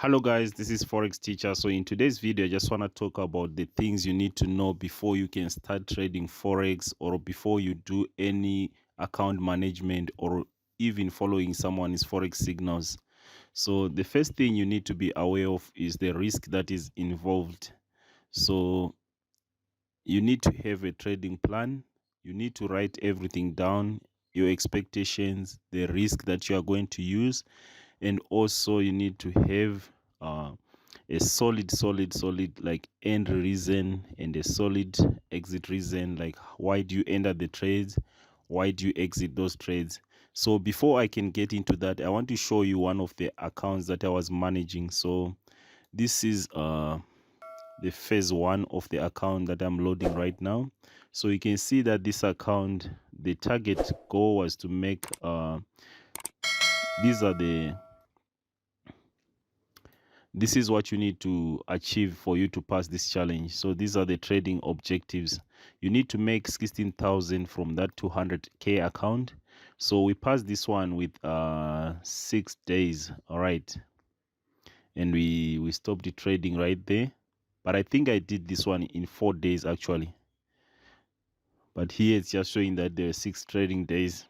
Hello guys, this is Forex Teacher. So in today's video, I just want to talk about the things you need to know before you can start trading Forex, or before you do any account management, or even following someone's Forex signals. So the first thing you need to be aware of is the risk that is involved. So you need to have a trading plan. You need to write everything down, your expectations, the risk that you are going to use, and also you need to have a solid like end reason and a solid exit reason, like why do you enter the trades, why do you exit those trades. So before I can get into that, I want to show you one of the accounts that I was managing. So this is the phase one of the account that I'm loading right now. So you can see that this account, the target goal was to make these are the this is what you need to achieve for you to pass this challenge. So these are the trading objectives. You need to make 16,000 from that 200k account. So we passed this one with 6 days. All right, and we stopped the trading right there. But I think I did this one in 4 days actually, but here it's just showing that there are 6 trading days.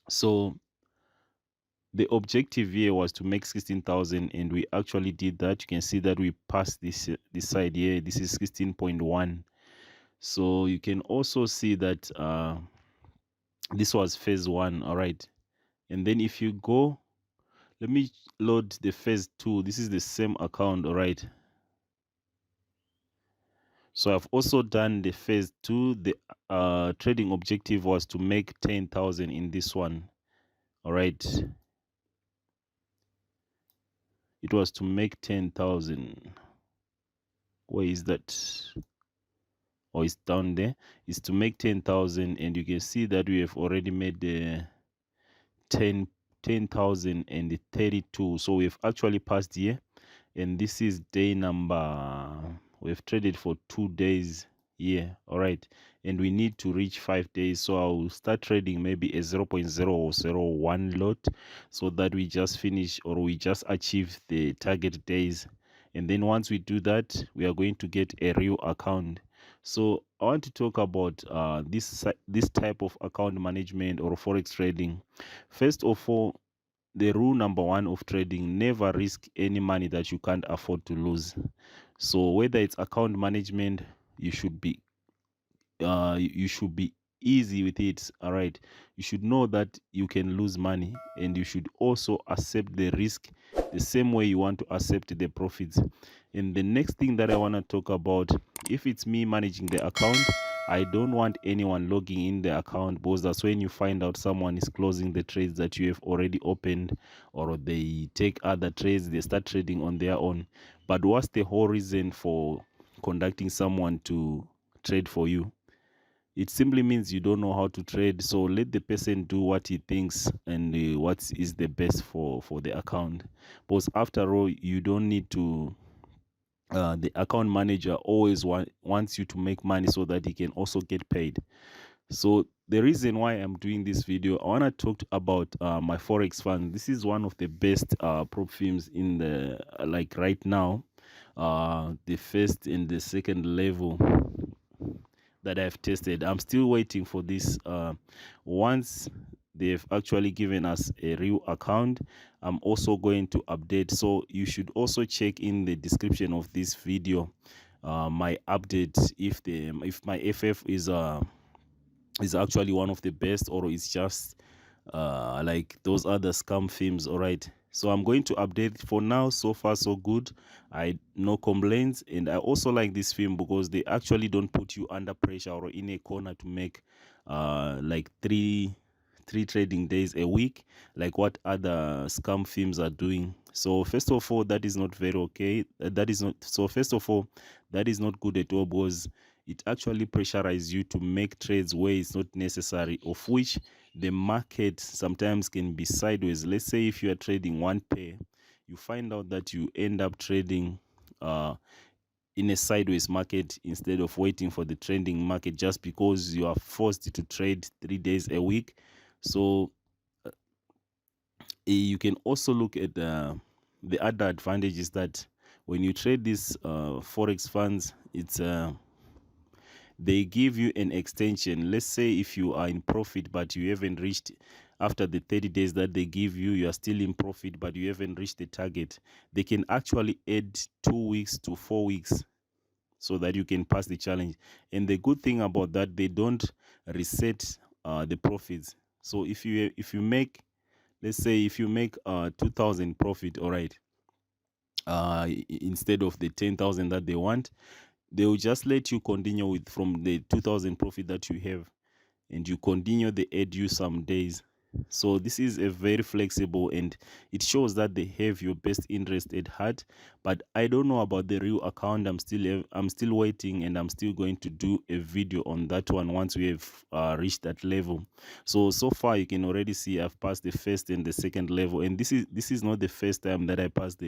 So the objective here was to make 16,000, and we actually did that. You can see that we passed this side here. This is 16.1. So you can also see that this was phase one. All right, and then if you go, let me load the phase two. This is the same account. All right, so I've also done the phase two. The trading objective was to make 10,000 in this one. All right, it was to make 10,000. Where is that? Or it's down there. Is to make 10,000, and you can see that we have already made the 10,032. So we've actually passed here, and this is day number, we've traded for 2 days here. All right, and we need to reach 5 days. So I'll start trading maybe a 0.001 lot, so that we just finish, or we just achieve the target days. And then once we do that, we are going to get a real account. So I want to talk about this type of account management or Forex trading. First of all, the rule number one of trading: never risk any money that you can't afford to lose. So whether it's account management, you should be easy with it. All right, you should know that you can lose money, and you should also accept the risk the same way you want to accept the profits. And the next thing that I want to talk about, if it's me managing the account, I don't want anyone logging in the account, because that's when you find out someone is closing the trades that you have already opened, or they take other trades, they start trading on their own. But what's the whole reason for conducting someone to trade for you? It simply means you don't know how to trade. So let the person do what he thinks, and what is the best for the account. Because after all, you don't need to the account manager always wants you to make money so that he can also get paid. So the reason why I'm doing this video, I want to talk about my Forex Fund. This is one of the best prop firms in the like right now, the first and the second level that I've tested. I'm still waiting for this. Once they've actually given us a real account, I'm also going to update. So you should also check in the description of this video my update, if my FF is actually one of the best, or it's just like those other scam films. All right, so I'm going to update. For now, so far so good. I no complaints. And I also like this film because they actually don't put you under pressure or in a corner to make like three trading days a week, like what other scam films are doing. So first of all, that is not very okay. That is not so first of all, that is not good at all, because it actually pressurizes you to make trades where it's not necessary, of which the market sometimes can be sideways. Let's say if you are trading one pair, you find out that you end up trading in a sideways market instead of waiting for the trending market, just because you are forced to trade 3 days a week. So you can also look at the other advantage is that when you trade these forex funds, it's they give you an extension. Let's say if you are in profit but you haven't reached, after the 30 days that they give you, you are still in profit but you haven't reached the target, they can actually add 2 weeks to 4 weeks so that you can pass the challenge. And the good thing about that, they don't reset the profits. So if you make, let's say if you make 2,000 profit, all right, instead of the 10,000 that they want, they will just let you continue with from the 2,000 profit that you have, and you continue, they add you some days. So this is a very flexible, and it shows that they have your best interest at heart. But I don't know about the real account. I'm still waiting, and I'm still going to do a video on that one once we have reached that level. So far you can already see I've passed the first and the second level, and this is not the first time that I passed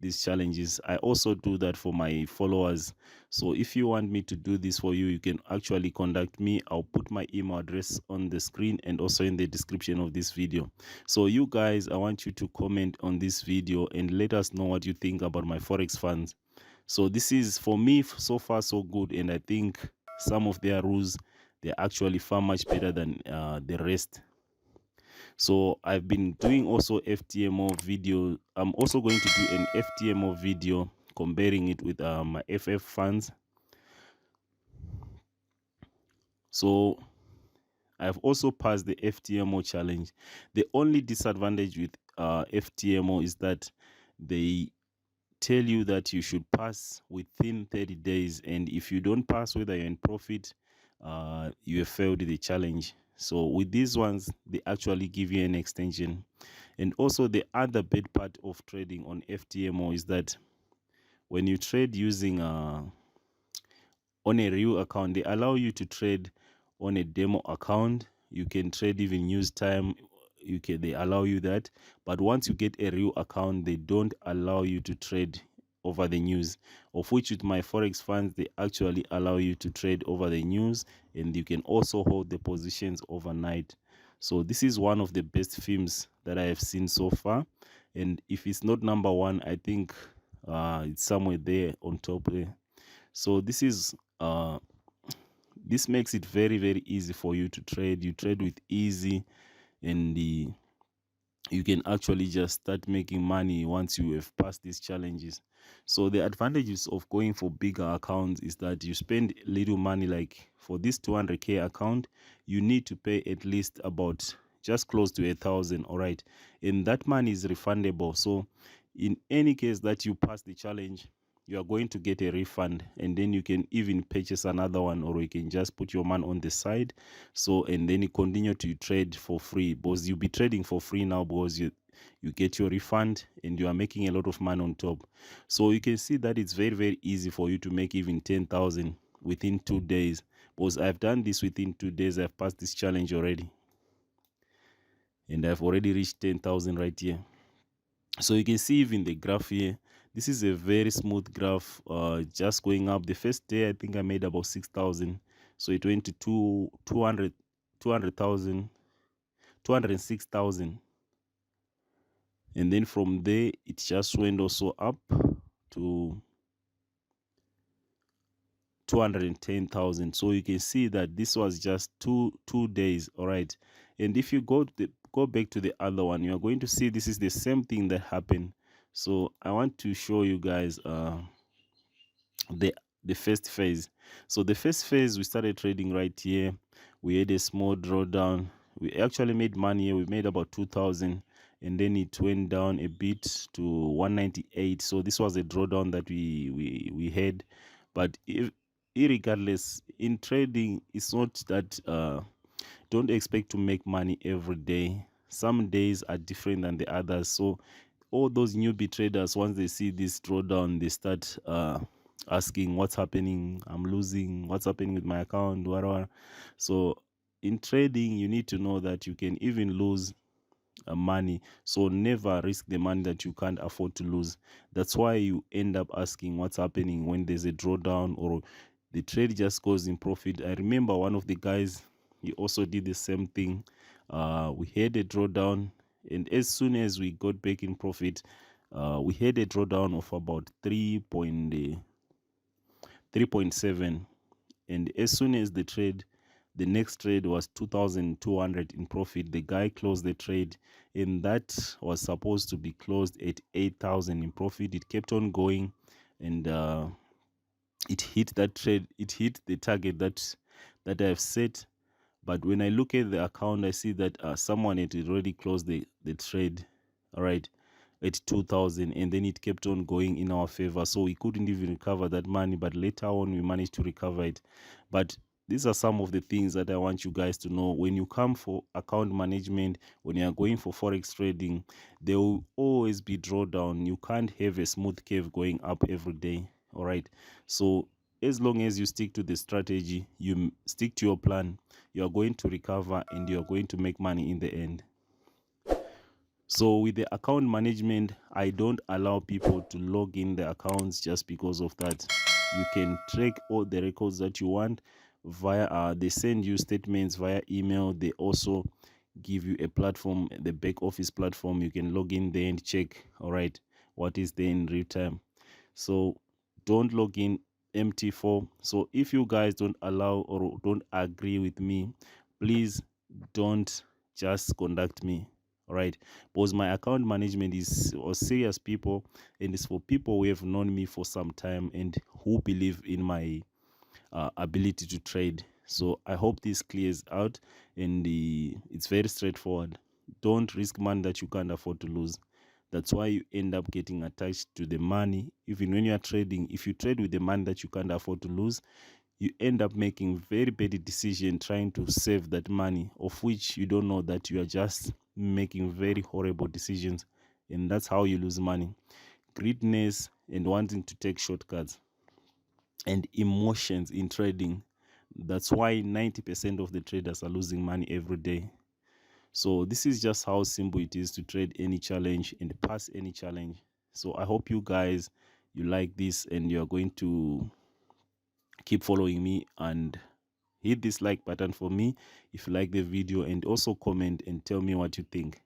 these challenges. I also do that for my followers. So if you want me to do this for you, you can actually contact me. I'll put my email address on the screen and also in the description of this video. So you guys, I want you to comment on this video and let us know what you think about my forex funds. So this is, for me, so far so good, and I think some of their rules, they're actually far much better than the rest. So I've been doing also FTMO video. I'm also going to do an FTMO video comparing it with my FF funds. So I've also passed the FTMO challenge. The only disadvantage with FTMO is that they tell you that you should pass within 30 days, and if you don't pass, whether you're in profit, you have failed the challenge. So with these ones, they actually give you an extension. And also the other bad part of trading on FTMO is that when you trade using on a real account, they allow you to trade on a demo account. You can trade even news time, they allow you that. But once you get a real account, they don't allow you to trade over the news, of which with my forex funds, they actually allow you to trade over the news, and you can also hold the positions overnight. So this is one of the best films that I have seen so far, and if it's not number one, I think it's somewhere there on top there. So this is this makes it very, very easy for you to trade. You trade with easy, and you can actually just start making money once you have passed these challenges. So the advantages of going for bigger accounts is that you spend little money. Like for this 200k account, you need to pay at least about just close to 1,000, all right, and that money is refundable. So in any case that you pass the challenge, you are going to get a refund, and then you can even purchase another one, or you can just put your money on the side. So, and then you continue to trade for free, because you'll be trading for free now, because you get your refund and you are making a lot of money on top. So you can see that it's very, very easy for you to make even 10,000 within 2 days, because I've done this within 2 days. I've passed this challenge already, and I've already reached 10,000 right here. So you can see even the graph here, this is a very smooth graph, just going up. The first day I think I made about 6,000, so it went to 200,000, 206,000, and then from there it just went also up to 210,000. So you can see that this was just two days, all right. And if you go back to the other one, you are going to see this is the same thing that happened. So I want to show you guys the first phase. So the first phase, we started trading right here. We had a small drawdown. We actually made money here. We made about 2,000, and then it went down a bit to 198. So this was a drawdown that we had. But irregardless, in trading, it's not that don't expect to make money every day. Some days are different than the others. So all those newbie traders, once they see this drawdown, they start asking, what's happening? I'm losing. What's happening with my account? Whatever. So in trading, you need to know that you can even lose money. So never risk the money that you can't afford to lose. That's why you end up asking what's happening when there's a drawdown or the trade just goes in profit. I remember one of the guys, he also did the same thing. We had a drawdown, and as soon as we got back in profit, We had a drawdown of about 3.7, and as soon as the next trade was 2,200 in profit, the guy closed the trade, and that was supposed to be closed at 8,000 in profit. It kept on going, and it hit that trade. It hit the target that I've set. But when I look at the account, I see that someone had already closed the trade, all right, at 2,000, and then it kept on going in our favor. So we couldn't even recover that money, but later on we managed to recover it. But these are some of the things that I want you guys to know. When you come for account management, when you are going for forex trading, there will always be drawdown. You can't have a smooth curve going up every day, all right? So as long as you stick to the strategy, you stick to your plan, you are going to recover and you are going to make money in the end. So with the account management, I don't allow people to log in the accounts just because of that. You can track all the records that you want via they send you statements via email. They also give you a platform, the back office platform. You can log in there and check, all right, what is there in real time. So don't log in MT4. So if you guys don't allow or don't agree with me, please don't just contact me, all right? Because my account management is for serious people, and it's for people who have known me for some time and who believe in my ability to trade. So I hope this clears out, and it's very straightforward. Don't risk money that you can't afford to lose. That's why you end up getting attached to the money. Even when you are trading, if you trade with the money that you can't afford to lose, you end up making very bad decision trying to save that money, of which you don't know that you are just making very horrible decisions, and that's how you lose money. Greediness and wanting to take shortcuts and emotions in trading. That's why 90% of the traders are losing money every day. So this is just how simple it is to trade any challenge and pass any challenge. So I hope you guys, you like this and you're going to keep following me, and hit this like button for me if you like the video, and also comment and tell me what you think.